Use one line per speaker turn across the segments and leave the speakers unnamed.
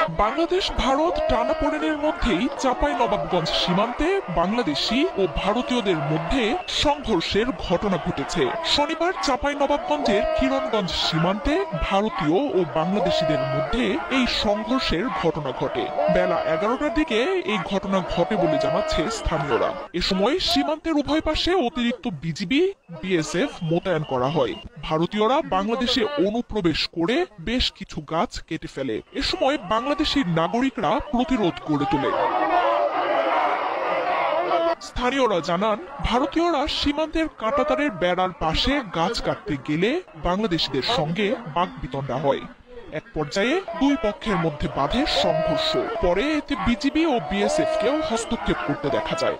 বাংলাদেশ ভারত টানাপোড়েনের মধ্যেই চাঁপাইনবাবগঞ্জ সীমান্তে বাংলাদেশি ও ভারতীয়দের মধ্যে সংঘর্ষের ঘটনা ঘটেছে। শনিবার চাঁপাইনবাবগঞ্জের কিরণগঞ্জ সীমান্তে ভারতীয় ও বাংলাদেশিদের মধ্যে এই সংঘর্ষের ঘটনা ঘটে। বেলা 11টার দিকে এই ঘটনা ঘটে বলে জানাচ্ছে স্থানীয়রা। এ সময় সীমান্তের উভয় পাশে অতিরিক্ত বিজিবি, বিএসএফ মোতায়েন করা হয়। ভারতীয়রা বাংলাদেশে অনুপ্রবেশ করে বেশ কিছু গাছ কেটে ফেলে। এ সময় বাংলাদেশি নাগরিকরা প্রতিরোধ গড়ে তোলে। স্থানীয়রা জানান, ভারতীয়রা সীমান্তের কাঁটাতারের বেড়ার পাশে গাছ কাটতে গেলে বাংলাদেশিদের সঙ্গে বাকবিতণ্ডা হয়। এক পর্যায়ে দুই পক্ষের মধ্যে বাধে সংঘর্ষ। পরে এতে বিজিবি ও বিএসএফ কেও হস্তক্ষেপ করতে দেখা যায়।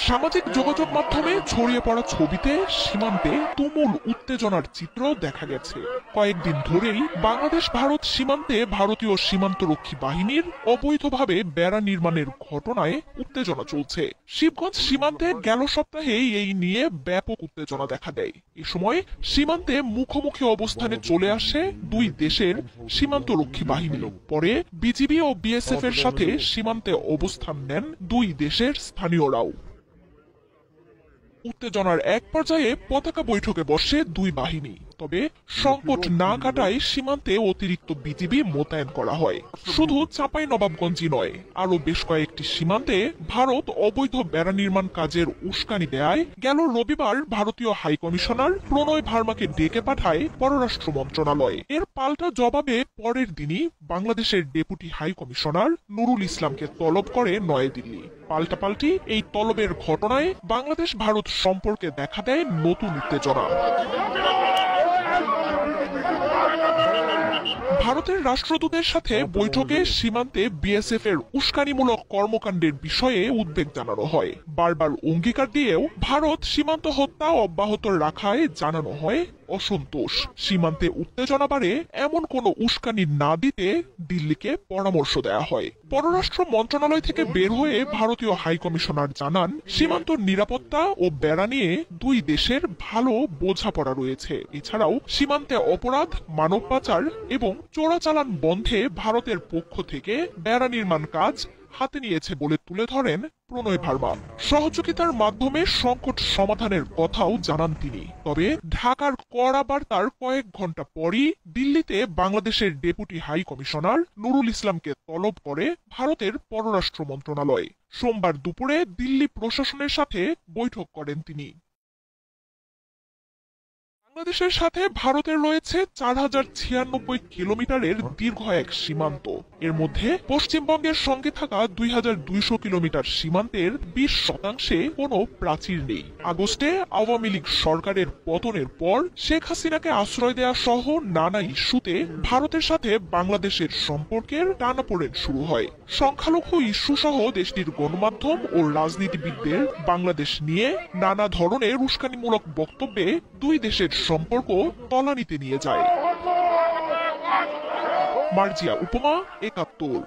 সামাজিক যোগাযোগ মাধ্যমে ছড়িয়ে পড়া ছবিতে সীমান্তে তুমুল উত্তেজনার চিত্র দেখা গেছে। কয়েকদিন ধরেই বাংলাদেশ ভারত সীমান্তে ভারতীয় সীমান্তরক্ষী বাহিনীর অবৈধভাবে বেড়া নির্মাণের ঘটনায় উত্তেজনা চলছে। শিবগঞ্জ সীমান্তে গেল সপ্তাহে এই নিয়ে ব্যাপক উত্তেজনা দেখা দেয়। এ সময় সীমান্তে মুখোমুখি অবস্থানে চলে আসে দুই দেশের সীমান্তরক্ষী বাহিনী। পরে বিজিবি ও বিএসএফ এর সাথে সীমান্তে অবস্থান নেন দুই দেশের স্থানীয়রাও। উত্তেজনার এক পর্যায়ে পতাকা বৈঠকে বসে দুই বাহিনী। তবে সংকট না কাটায় সীমান্তে অতিরিক্ত বিজিবি মোতায়েন করা হয়। শুধু চাঁপাইনবাবগঞ্জই নয়, আরো বেশ কয়েকটি সীমান্তে ভারত অবৈধ বেড়া নির্মাণ কাজের উস্কানি দেয় গেল রবিবার ভারতীয় হাই কমিশনার প্রণয় ভার্মাকে ডেকে পাঠায় পররাষ্ট্র মন্ত্রণালয়। এর পাল্টা জবাবে পরের দিনই বাংলাদেশের ডেপুটি হাই কমিশনার নুরুল ইসলামকে তলব করে নয়াদিল্লি। পাল্টাপাল্টি এই তলবের ঘটনায় বাংলাদেশ ভারত সম্পর্কে দেখা দেয় নতুন উত্তেজনা। ভারতের রাষ্ট্রদূতের সাথে বৈঠকে সীমান্তে বিএসএফ এর উস্কানিমূলক কর্মকাণ্ডের বিষয়ে উদ্বেগ জানানো হয়। বারবার অঙ্গীকার দিয়েও ভারত সীমান্ত হত্যা অব্যাহত রাখায় জানানো হয় অসন্তোষ। সীমান্তে উত্তেজনা বাড়ে এমন কোনো উস্কানি না দিতে দিল্লিকে পরামর্শ দেয়া হয়। পররাষ্ট্র মন্ত্রণালয় থেকে বের হয়ে ভারতীয় হাই কমিশনার জানান, সীমান্ত নিরাপত্তা ও বেড়া নিয়ে দুই দেশের ভালো বোঝাপড়া রয়েছে। এছাড়াও সীমান্তে অপরাধ, মানব পাচার এবং চোরাচালান বন্ধে ভারতের পক্ষ থেকে বেড়া নির্মাণ কাজ হাতে নিয়েছে বলে তুলে ধরেন প্রণয় ভার্মা। সহযোগিতার মাধ্যমে সংকট সমাধানের কথাও জানান তিনি। তবে ঢাকার কড়া বার্তার কয়েক ঘন্টা পরই দিল্লিতে বাংলাদেশের ডেপুটি হাই কমিশনার নুরুল ইসলামকে তলব করে ভারতের পররাষ্ট্র মন্ত্রণালয়। সোমবার দুপুরে দিল্লি প্রশাসনের সাথে বৈঠক করেন তিনি। বাংলাদেশের সাথে ভারতের রয়েছে 4096 কিলোমিটারের দীর্ঘ এক সীমান্ত। এর মধ্যে পশ্চিমবঙ্গের সঙ্গে থাকা 2200 কিলোমিটার সীমান্তের 20% কোনো প্রাচীর নেই। আগস্টে আওয়ামী লীগ সরকারের পতনের পর শেখ হাসিনাকে আশ্রয় দেয়া সহ নানা ইস্যুতে ভারতের সাথে বাংলাদেশের সম্পর্কের টানাপোড়েন শুরু হয়। সংখ্যালঘু ইস্যু সহ দেশটির গণমাধ্যম ও রাজনীতিবিদদের বাংলাদেশ নিয়ে নানা ধরনের উস্কানিমূলক বক্তব্যে দুই দেশের সম্পর্ক তলানিতে নিয়ে যায়। মার্জিয়া উপমা, ৭১।